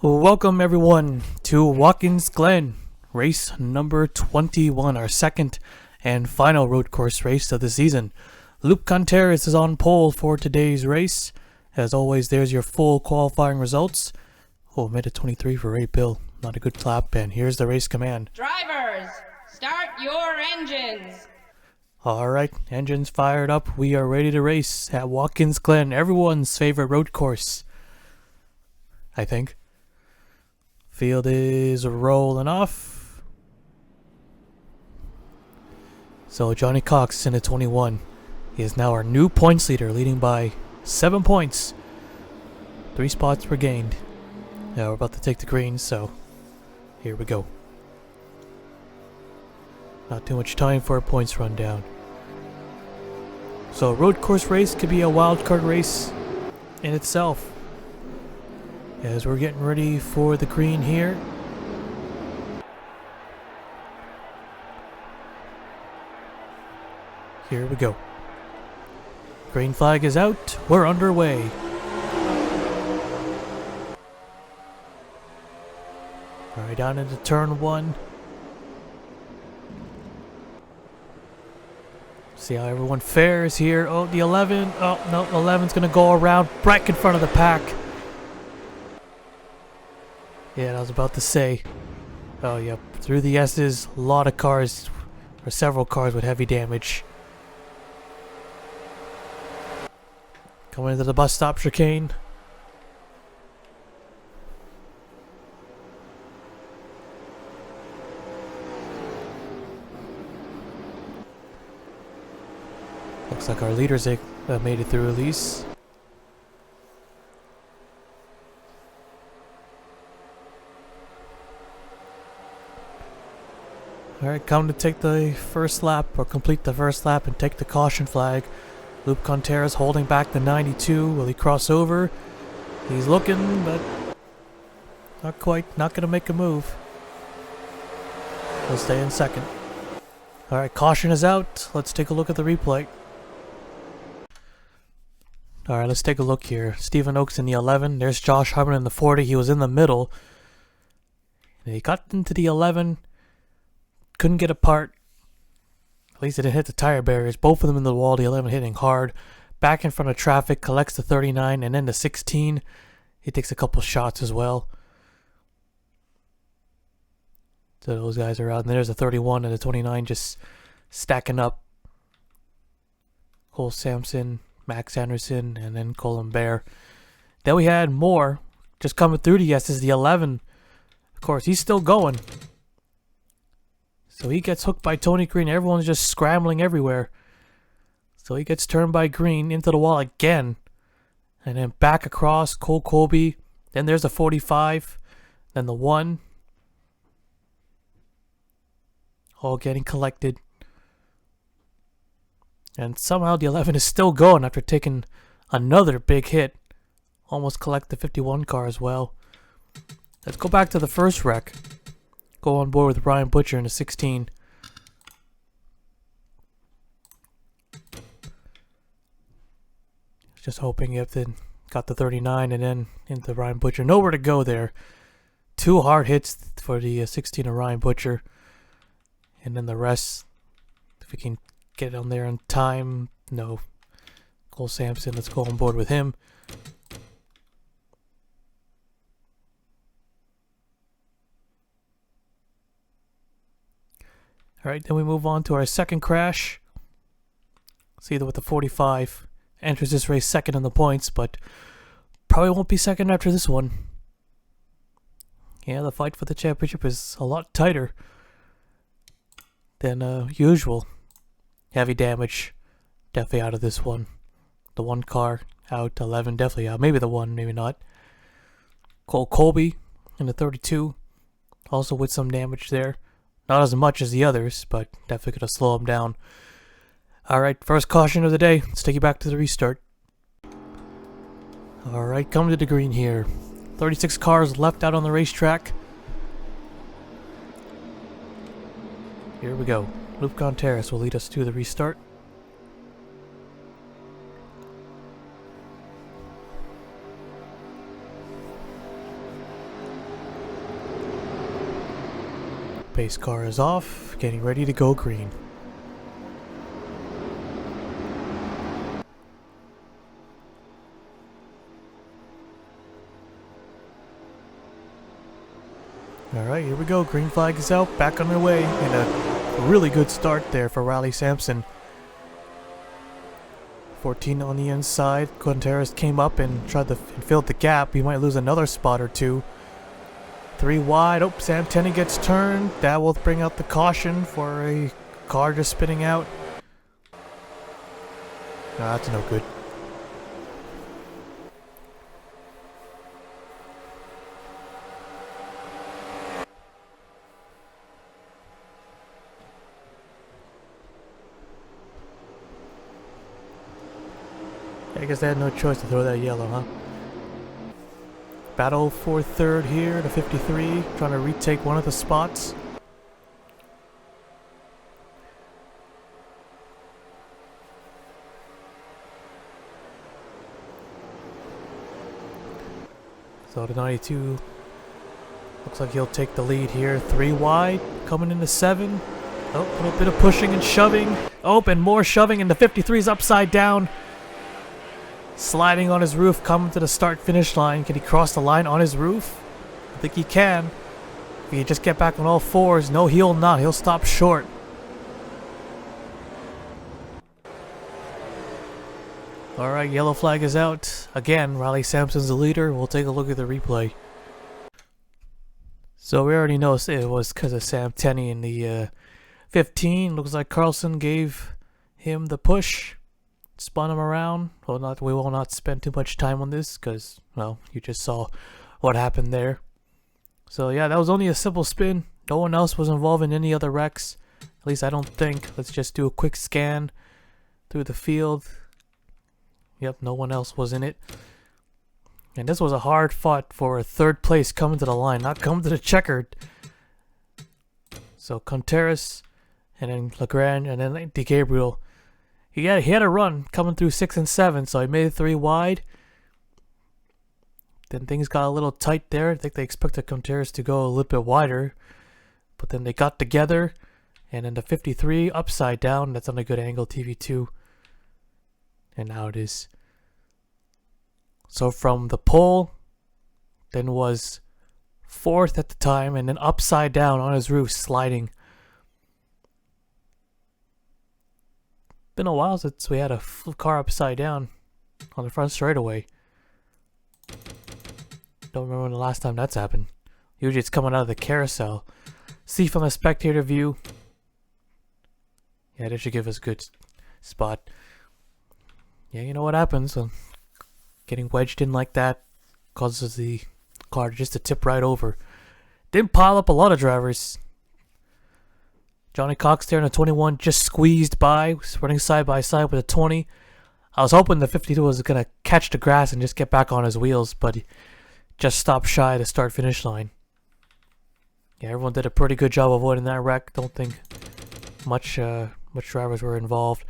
Welcome everyone to Watkins Glen, race number 21, our second and final road course race of the season. Luke Contreras is on pole for today's race. As always, there's your full qualifying results. Oh, minute 23 for Ray Bill. Not a good clap, and here's the race command. Drivers, start your engines. Alright, engines fired up. We are ready to race at Watkins Glen, everyone's favorite road course, I think. Field is rolling off. So Johnny Cox in at 21. He is now our new points leader, leading by 7 points. 3 spots were gained. Now we're about to take the green, so here we go. Not too much time for a points rundown. So a road course race could be a wild card race in itself. As we're getting ready for the green here. Here we go. Green flag is out. We're underway. Alright, down into turn 1. See how everyone fares here. Oh, the 11. Oh, no, 11's going to go around back in front of the pack. Yeah, I was about to say. Oh, yep. Through the S's, a lot of cars, or several cars with heavy damage. Coming into the bus stop chicane. Looks like our leaders made it through at least. Alright, come to take the first lap, or complete the first lap and take the caution flag. Luke Contreras holding back the 92. Will he cross over? He's looking, but not quite. Not going to make a move. He'll stay in second. Alright, caution is out. Let's take a look at the replay. Alright, let's take a look here. Stephen Oakes in the 11. There's Josh Harmon in the 40. He was in the middle. And he got into the 11. Couldn't get apart. At least it didn't hit the tire barriers. Both of them in the wall. The 11 hitting hard. Back in front of traffic. Collects the 39 and then the 16. He takes a couple shots as well. So those guys are out. And there's the 31 and the 29 just stacking up. Cole Sampson, Max Anderson, and then Colin Bear. Then we had more just coming through the S's. The 11. Of course, he's still going. So he gets hooked by Tony Green. Everyone's just scrambling everywhere. So he gets turned by Green into the wall again. And then back across Cole Colby. Then there's the 45. Then the 1. All getting collected. And somehow the 11 is still going after taking another big hit. Almost collect the 51 car as well. Let's go back to the first wreck. Go on board with Ryan Butcher in the 16. Just hoping if they got the 39 and then into Ryan Butcher. Nowhere to go there. 2 hard hits for the 16 of Ryan Butcher. And then the rest, if we can get on there in time. No. Cole Sampson, let's go on board with him. Alright, then we move on to our second crash. See that with the 45. Enters this race second in the points, but probably won't be second after this one. Yeah, the fight for the championship is a lot tighter than usual. Heavy damage. Definitely out of this one. The 1 car out, 11 definitely out. Maybe the 1, maybe not. Cole Colby in the 32. Also with some damage there. Not as much as the others, but definitely going to slow him down. Alright, first caution of the day. Let's take you back to the restart. Alright, coming to the green here. 36 cars left out on the racetrack. Here we go. Luke Contreras will lead us to the restart. Pace car is off, getting ready to go green. Alright, here we go. Green flag is out, back on their way, and a really good start there for Riley Sampson. 14 on the inside. Contreras came up and tried to fill the gap. He might lose another spot or two. 3 wide. Oh, Sam Tenney gets turned. That will bring out the caution for a car just spinning out. No, that's no good. I guess they had no choice to throw that yellow, huh? Battle for third here, the 53, trying to retake one of the spots. So the 92 looks like he'll take the lead here. 3 wide, coming into 7. Oh, a little bit of pushing and shoving. Oh, and more shoving, and the 53's upside down. Sliding on his roof, coming to the start-finish line. Can he cross the line on his roof? I think he can. If he just get back on all fours. No, he'll not. He'll stop short. Alright, yellow flag is out. Again, Riley Sampson's the leader. We'll take a look at the replay. So we already know it was because of Sam Tenney in the 15. Looks like Carlson gave him the push. Spun him around. Well, we will not spend too much time on this because, well, you just saw what happened there. So yeah, that was only a simple spin. No one else was involved in any other wrecks. At least I don't think. Let's just do a quick scan through the field. Yep, no one else was in it. And this was a hard fought for a third place coming to the line, not coming to the checkered. So Contreras and then Legrand and then DeGabriel. He had a run coming through 6 and 7, so he made it 3 wide. Then things got a little tight there. I think they expected Contreras to go a little bit wider. But then they got together. And then the 53 upside down. That's on a good angle, TV2. And now it is. So from the pole, then was 4th at the time. And then upside down on his roof, sliding. Been a while since we had a car upside down on the front straightaway. Don't remember when the last time that's happened. Usually it's coming out of the carousel. See from the spectator view. Yeah, that should give us a good spot. Yeah, you know what happens when getting wedged in like that causes the car just to tip right over. Didn't pile up a lot of drivers. Johnny Cox there in a 21 just squeezed by, running side by side with a 20. I was hoping the 52 was going to catch the grass and just get back on his wheels, but he just stopped shy of the start-finish line. Yeah, everyone did a pretty good job avoiding that wreck. Don't think much drivers were involved.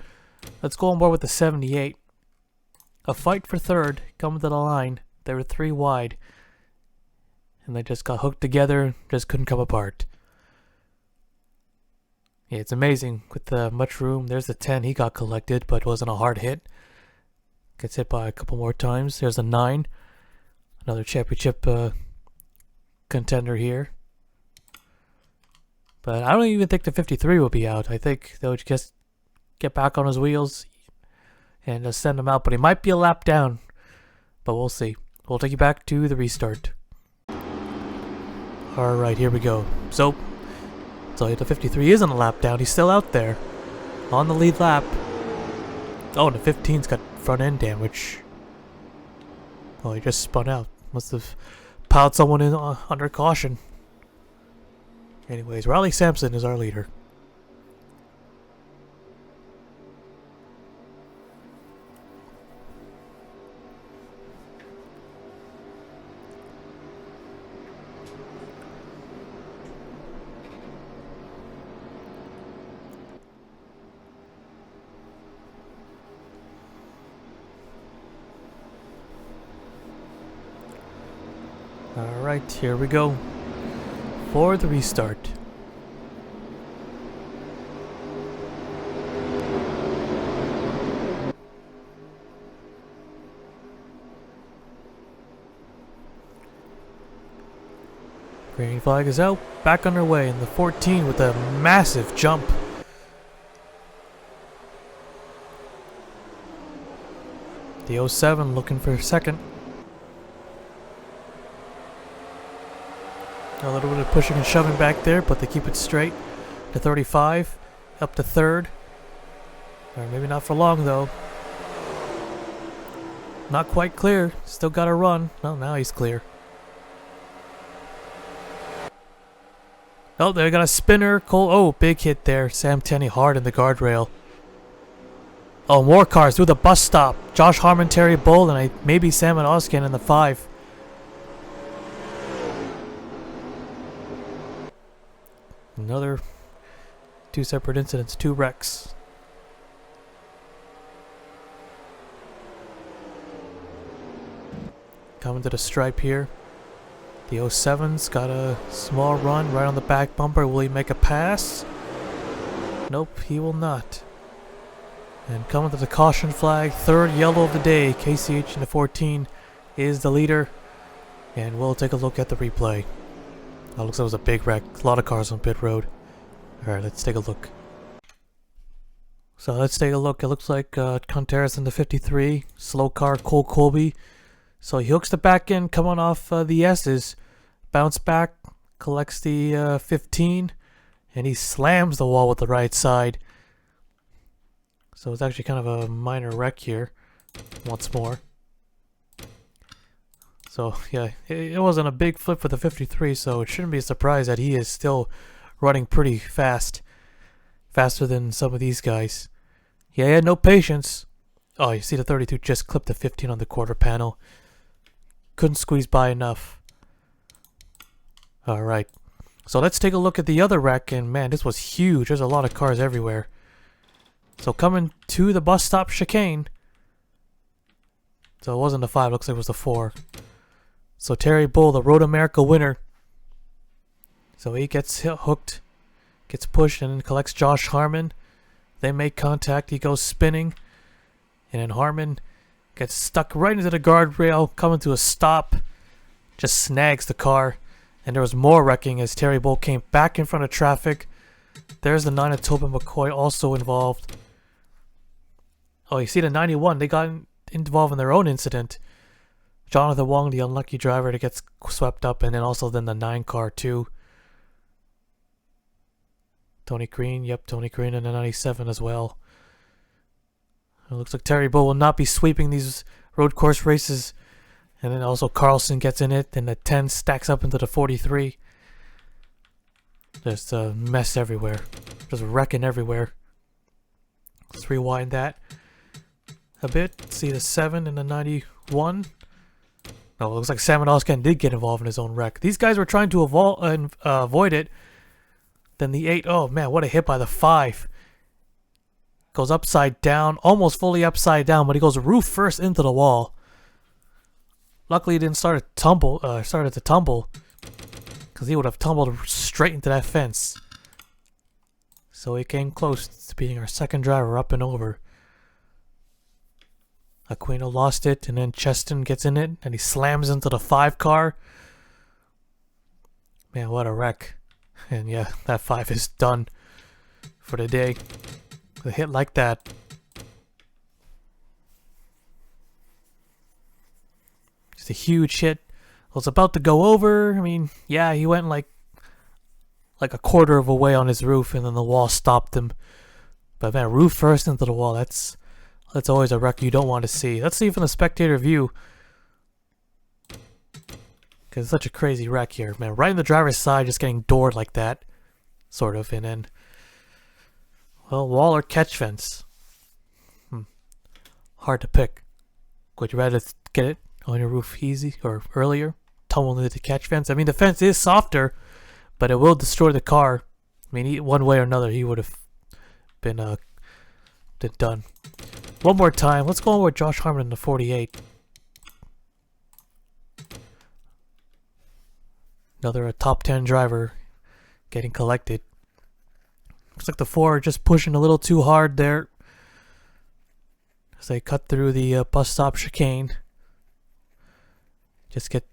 Let's go on board with the 78. A fight for third, coming to the line. They were 3 wide. And they just got hooked together, just couldn't come apart. Yeah, it's amazing with much room. There's the 10 he got collected, but wasn't a hard hit. Gets hit by a couple more times. There's a 9. Another championship contender here. But I don't even think the 53 will be out. I think they'll just get back on his wheels and just send him out. But he might be a lap down. But we'll see. We'll take you back to the restart. Alright, here we go. So the 53 isn't a lap down. He's still out there on the lead lap. Oh, and the 15's got front end damage. Oh, he just spun out. Must have piled someone in under caution. Anyways, Riley Sampson is our leader. Alright, here we go for the restart. Green flag is out. Back underway in the 14 with a massive jump. The 07 looking for second. A little bit of pushing and shoving back there, but they keep it straight. The 35 up to third. Or maybe not for long though. Not quite clear. Still got to run. Oh, now he's clear. Oh, they got a spinner. Cole. Oh, big hit there. Sam Tenney hard in the guardrail. Oh, more cars through the bus stop. Josh Harmon, Terry Bull, and maybe Sam and Oskin in the 5. Another 2 separate incidents, 2 wrecks. Coming to the stripe here. The 07's got a small run right on the back bumper. Will he make a pass? Nope, he will not. And coming to the caution flag, 3rd yellow of the day. KCH in the 14 is the leader. And we'll take a look at the replay. Oh, looks like it was a big wreck. A lot of cars on pit road. Alright, let's take a look. So let's take a look. It looks like Contreras in the 53. Slow car, Cole Colby. So he hooks the back end coming off the S's. Bounce back, collects the 15. And he slams the wall with the right side. So it's actually kind of a minor wreck here. Once more. So yeah, it wasn't a big flip for the 53, so it shouldn't be a surprise that he is still running pretty fast. Faster than some of these guys. Yeah, he had no patience. Oh, you see the 32 just clipped the 15 on the quarter panel. Couldn't squeeze by enough. Alright. So let's take a look at the other wreck, and man, this was huge. There's a lot of cars everywhere. So coming to the bus stop chicane. So it wasn't the 5, looks like it was the 4. So Terry Bull, the Road America winner. So he gets hooked, gets pushed, and then collects Josh Harmon. They make contact, he goes spinning. And then Harmon gets stuck right into the guardrail, coming to a stop. Just snags the car. And there was more wrecking as Terry Bull came back in front of traffic. There's the 9 of Tobin McCoy also involved. Oh, you see the 91, they got involved in their own incident. Jonathan Wong, the unlucky driver that gets swept up, and then also then the 9 car too. Tony Green, yep, Tony Green and the 97 as well. It looks like Terry Bull will not be sweeping these road course races. And then also Carlson gets in it, and the 10 stacks up into the 43. There's a mess everywhere. Just wrecking everywhere. Let's rewind that a bit. See the 7 and the 91. Oh, it looks like Sam and Oskin did get involved in his own wreck. These guys were trying to avoid it. Then the 8, oh man, what a hit by the 5. Goes upside down, almost fully upside down, but he goes roof first into the wall. Luckily, he didn't started to tumble, because he would have tumbled straight into that fence. So he came close to being our second driver up and over. Aquino lost it, and then Cheston gets in it, and he slams into the 5 car. Man, what a wreck. And yeah, that 5 is done for the day. With a hit like that. Just a huge hit. Was about to go over. I mean, yeah, he went like a quarter of a way on his roof, and then the wall stopped him. But man, roof first into the wall, that's always a wreck you don't want to see. Let's see from the spectator view. Because it's such a crazy wreck here, man. Right in the driver's side, just getting doored like that. Sort of, and then... Well, wall or catch fence? Hard to pick. Would you rather get it on your roof easy or earlier? Tumble into the catch fence? I mean, the fence is softer, but it will destroy the car. I mean, one way or another, he would have been done. One more time. Let's go on with Josh Harmon in the 48. Another top 10 driver getting collected. Looks like the 4 are just pushing a little too hard there as they cut through the bus stop chicane. Just get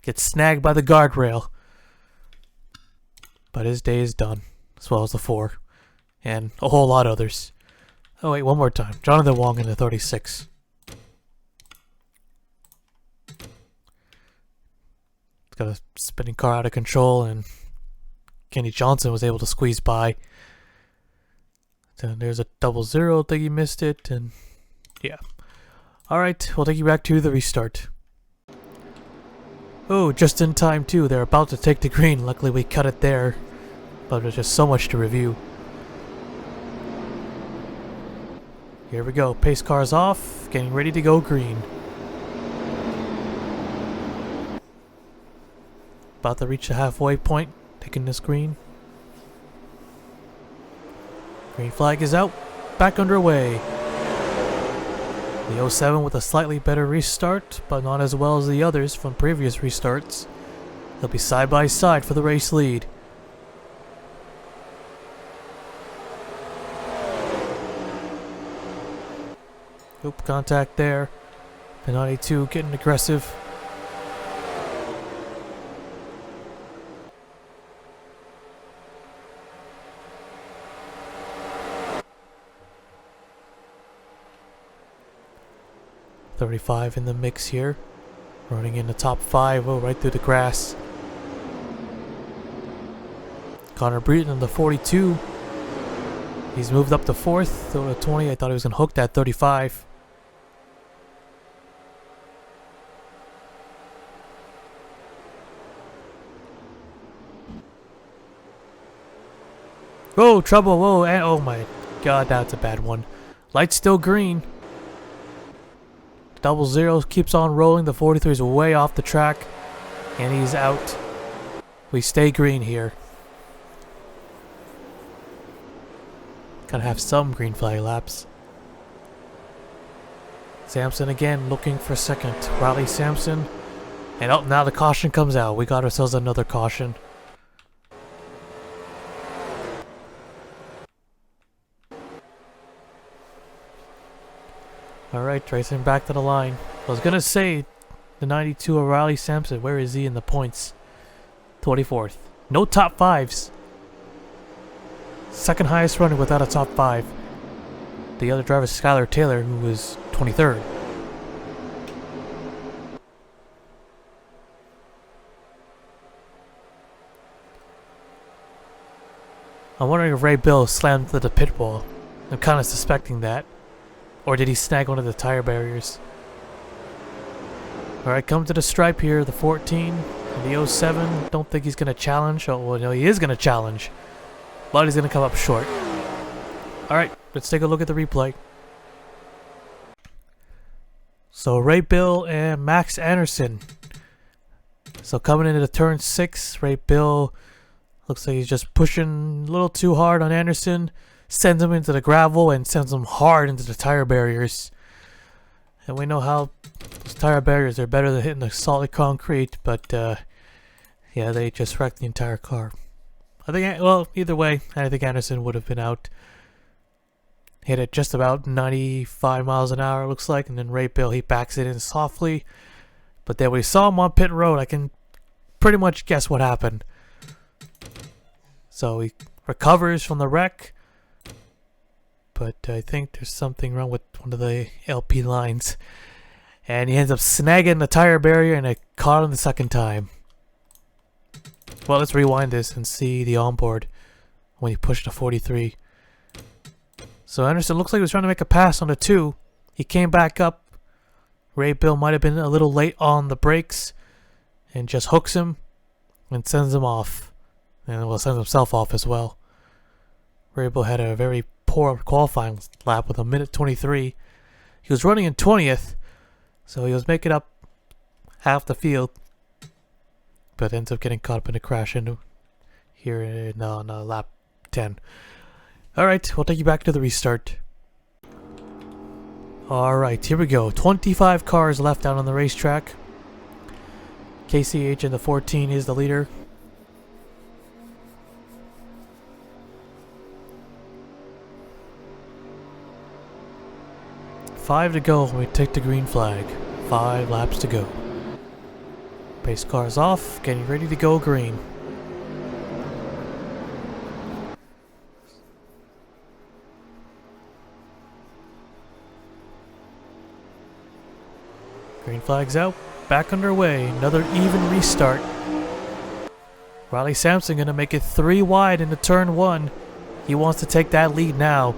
Gets snagged by the guardrail. But his day is done, as well as the 4. And a whole lot others. Oh wait, one more time. Jonathan Wong in the 36. Got a spinning car out of control, and Kenny Johnson was able to squeeze by. Then there's a 00. I think he missed it, and yeah. Alright, we'll take you back to the restart. Oh, just in time too. They're about to take the green. Luckily we cut it there. But there's just so much to review. Here we go. Pace car's off. Getting ready to go green. About to reach the halfway point. Taking this green. Green flag is out. Back underway. The 07 with a slightly better restart, but not as well as the others from previous restarts. They'll be side by side for the race lead. Oop, contact there. The 92 getting aggressive. .35 in the mix here. Running in the top 5. Oh, right through the grass. Connor Breton in the 42. He's moved up to 4th. So the 20, I thought he was going to hook that 35. Oh, trouble. Whoa. And, oh my god, that's a bad one. Light's still green. 00 keeps on rolling. The 43 is way off the track. And he's out. We stay green here. Gotta have some green flag laps. Sampson again looking for second. Riley Sampson. And oh, now the caution comes out. We got ourselves another caution. Alright, racing back to the line. I was gonna say the 92 of Riley Sampson. Where is he in the points? 24th. No top 5s. Second highest runner without a top 5. The other driver is Skylar Taylor, who was 23rd. I'm wondering if Ray Bill slammed to the pit wall. I'm kind of suspecting that. Or did he snag one of the tire barriers? Alright, come to the stripe here, the 14 and the 07. Don't think he's going to challenge. Oh, well, no, he is going to challenge. But he's going to come up short. Alright, let's take a look at the replay. So, Ray Bill and Max Anderson. So, coming into the turn 6, Ray Bill looks like he's just pushing a little too hard on Anderson. Sends him into the gravel and sends him hard into the tire barriers. And we know how those tire barriers are better than hitting the solid concrete, but yeah, they just wrecked the entire car. I think, well, either way, I think Anderson would have been out. Hit it just about 95 miles an hour, looks like, and then Ray Bill, he backs it in softly. But then we saw him on pit road. I can pretty much guess what happened. So he recovers from the wreck. But I think there's something wrong with one of the LP lines. And he ends up snagging the tire barrier and it caught him the second time. Well, let's rewind this and see the onboard when he pushed the 43. So Anderson looks like he was trying to make a pass on the 2. He came back up. Ray Bill might have been a little late on the brakes and just hooks him and sends him off. And will send himself off as well. Ray Bill had a very poor qualifying lap with a minute 23. He was running in 20th, so he was making up half the field, but ends up getting caught up in a crash into here in lap 10. Alright, we'll take you back to the restart. Alright, here we go. 25 cars left out on the racetrack. KCH in the 14 is the leader. Five to go when we take the green flag. 5 laps to go. Pace cars off, getting ready to go green. Green flag's out, back underway, another even restart. Riley Sampson gonna make it 3 wide into turn 1. He wants to take that lead now.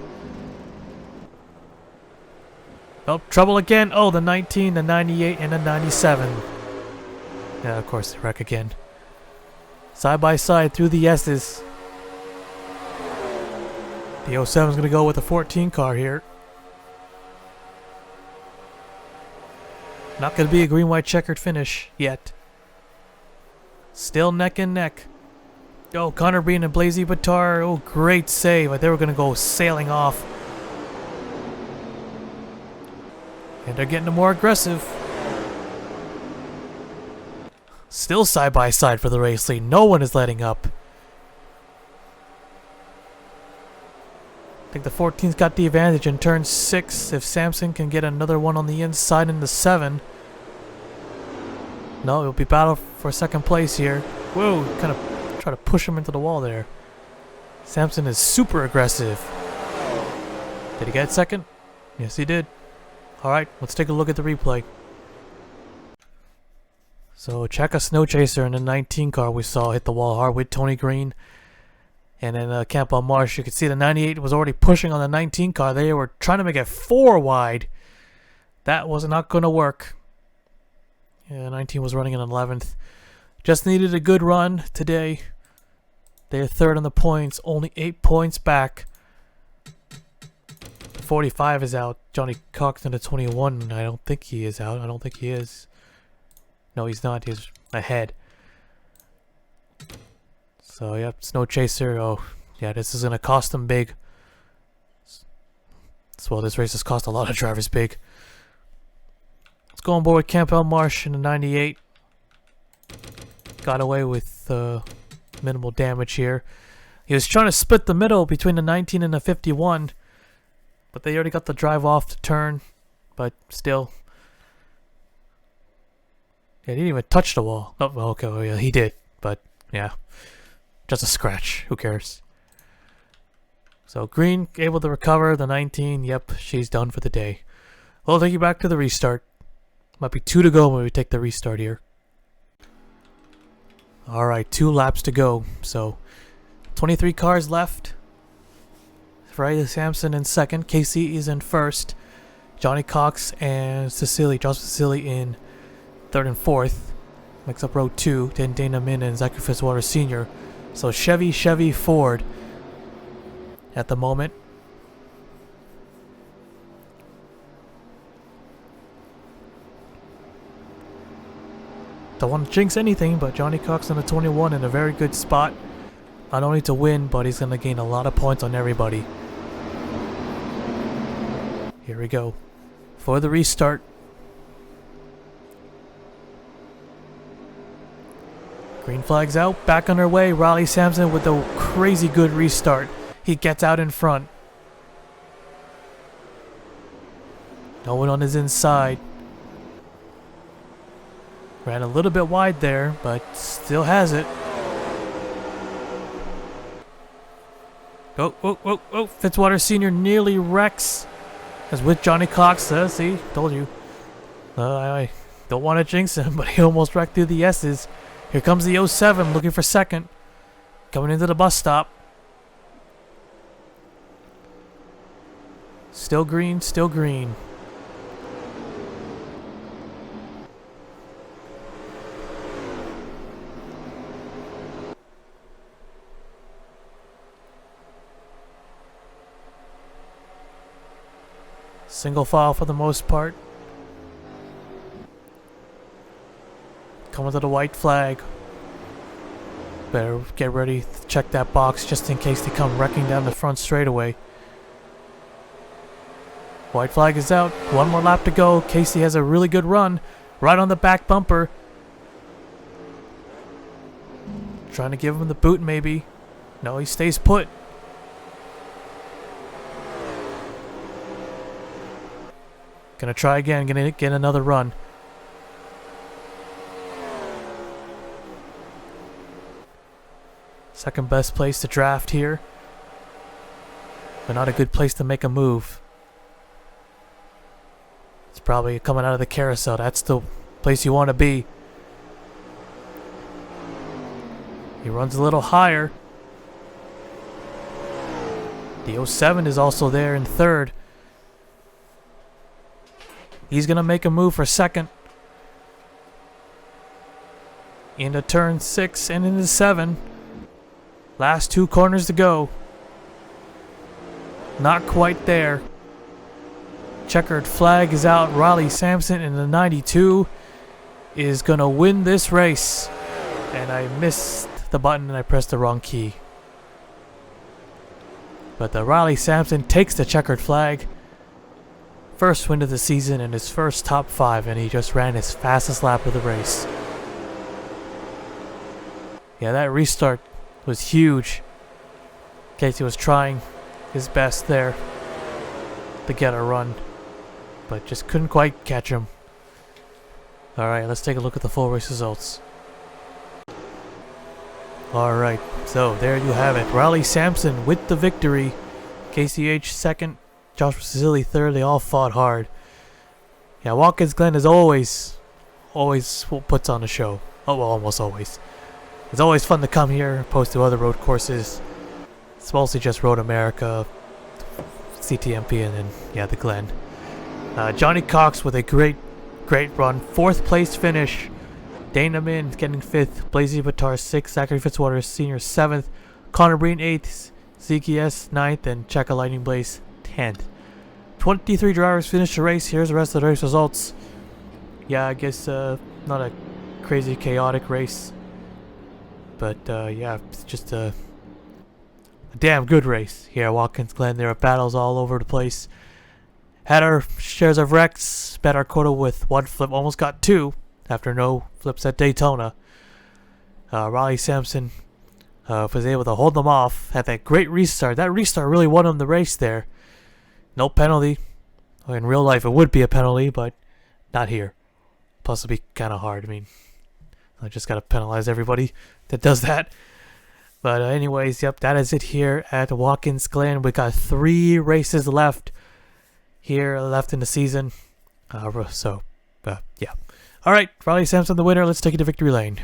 Oh, trouble again. Oh, the 19, the 98, and the 97. Yeah, of course, they wreck again. Side by side through the S's. The 07's going to go with the 14 car here. Not going to be a green-white checkered finish yet. Still neck and neck. Oh, Connor Breen and Blazy Batar. Oh, great save. But they were going to go sailing off. And they're getting more aggressive. Still side by side for the race lead. No one is letting up. I think the 14's got the advantage in turn 6. If Sampson can get another one on the inside in the 7. No, it'll be battle for second place here. Whoa, kind of try to push him into the wall there. Sampson is super aggressive. Did he get second? Yes, he did. Alright, let's take a look at the replay. So, Chaka Snow Chaser in the 19 car we saw hit the wall hard with Tony Green. And then Campbell Marsh, you can see the 98 was already pushing on the 19 car. They were trying to make it 4 wide. That was not going to work. Yeah, 19 was running in 11th. Just needed a good run today. They're third on the points, only 8 points back. 45 is out. Johnny Coxon at 21. I don't think he is out. I don't think he is. No, he's not. He's ahead. So, yep, Snow Chaser. Oh, yeah, this is going to cost them big. Well, this race has cost a lot of drivers big. Let's go on board with Campbell Marsh in the 98. Got away with minimal damage here. He was trying to split the middle between the 19 and the 51. But they already got the drive off the turn. But still. Yeah, he didn't even touch the wall. Oh, well, okay, well, yeah, he did. But, yeah. Just a scratch. Who cares? So, Green able to recover. The 19, yep, she's done for the day. We'll take you back to the restart. Might be 2 to go when we take the restart here. Alright, 2 laps to go. So, 23 cars left. Riley Sampson in second. KC is in first. Johnny Cox and Josh Cecily in third and fourth. Makes up row 2. Then Dana Min and Zachary Fitzwater Sr. So Chevy, Ford at the moment. Don't want to jinx anything, but Johnny Cox on the 21 in a very good spot. Not only to win, but he's going to gain a lot of points on everybody. Here we go. For the restart. Green flag's out. Back on our way. Riley Sampson with a crazy good restart. He gets out in front. No one on his inside. Ran a little bit wide there, but still has it. Oh, Fitzwater Sr. nearly wrecks. As with Johnny Cox, see, told you. I don't want to jinx him, but he almost wrecked through the S's. Here comes the 07 looking for second. Coming into the bus stop. Still green, still green. Single file for the most part. Coming to the white flag. Better get ready to check that box just in case they come wrecking down the front straightaway. White flag is out. 1 more lap to go. Casey has a really good run. Right on the back bumper. Trying to give him the boot maybe. No, he stays put. Gonna try again, gonna get another run. Second best place to draft here. But not a good place to make a move. It's probably coming out of the carousel. That's the place you want to be. He runs a little higher. The 07 is also there in third. He's going to make a move for second. Into turn 6 and into 7. Last 2 corners to go. Not quite there. Checkered flag is out. Riley Sampson in the 92 is going to win this race. And I missed the button and I pressed the wrong key. But the Riley Sampson takes the checkered flag. First win of the season and his first top 5, and he just ran his fastest lap of the race. Yeah, that restart was huge. Casey was trying his best there to get a run, but just couldn't quite catch him. Alright, let's take a look at the full race results. Alright, so there you have it. Riley Sampson with the victory. KCH second. Joshua Cecily third. They all fought hard. Yeah, Watkins Glen is always puts on a show. Oh, well, almost always. It's always fun to come here, opposed to other road courses. It's mostly just Road America, CTMP, and then, yeah, the Glen. Johnny Cox with a great run. 4th place finish. Dana Min getting 5th. Blazy Batar 6th. Zachary Fitzwater Sr. 7th. Connor Breen 8th. Zeke S 9th. And Checka Lightning Blaze 10th. 23 drivers finished the race. Here's the rest of the race results. Yeah, I guess not a crazy chaotic race. But yeah, it's just a damn good race here at Watkins Glen. There are battles all over the place. Had our shares of wrecks. Bet our quota with 1 flip. Almost got 2 after no flips at Daytona. Riley Sampson was able to hold them off. Had that great restart. That restart really won him the race there. No penalty. In real life it would be a penalty, but not here. Plus it'd be kind of hard. I mean, I just gotta penalize everybody that does that. But anyways, yep, that is it here at Watkins Glen. We got 3 races left here left in the season. Yeah. Alright, Riley Sampson the winner. Let's take it to victory lane.